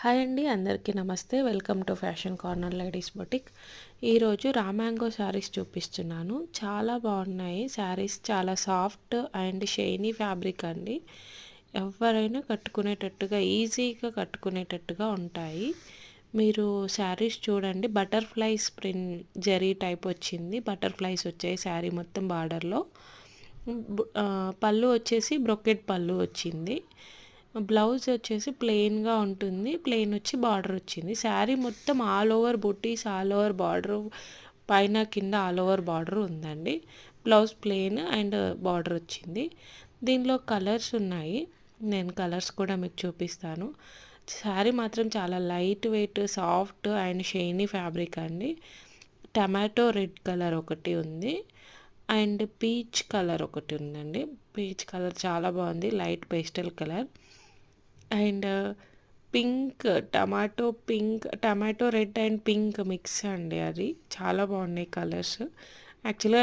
Hi అండి, అందరికీ నమస్తే. Welcome to fashion corner ladies boutique. ఈరోజు రామాంగో శారీస్ చూపిస్తున్నాను. చాలా బాగున్నాయి శారీస్. చాలా సాఫ్ట్ అండ్ షైనీ ఫ్యాబ్రిక్ అండి. ఎవరైనా కట్టుకునేటట్టుగా, ఈజీగా కట్టుకునేటట్టుగా ఉంటాయి. మీరు శారీస్ చూడండి. బటర్ఫ్లైస్ ప్రింట్ జరీ టైప్ వచ్చింది. బటర్ఫ్లైస్ వచ్చాయి శారీ మొత్తం బార్డర్లో. పళ్ళు వచ్చేసి బ్రొకెట్ పళ్ళు వచ్చింది. బ్లౌజ్ వచ్చేసి ప్లెయిన్గా ఉంటుంది. ప్లెయిన్ వచ్చి బార్డర్ వచ్చింది. శారీ మొత్తం ఆల్ ఓవర్ బుటీస్, ఆల్ ఓవర్ బార్డర్, పైన కింద ఆల్ ఓవర్ బార్డర్ ఉందండి. బ్లౌజ్ ప్లెయిన్ అండ్ బార్డర్ వచ్చింది. దీనిలో కలర్స్ ఉన్నాయి. నేను కలర్స్ కూడా మీకు చూపిస్తాను. శారీ మాత్రం చాలా light weight, soft and shiny fabric అండి. టమాటో రెడ్ కలర్ ఒకటి ఉంది అండ్ పీచ్ కలర్ ఒకటి ఉందండి. పీచ్ కలర్ చాలా బాగుంది, light pastel colour. And pink, tomato red and pink mix అండి. అది చాలా బాగున్నాయి కలర్స్. యాక్చువల్గా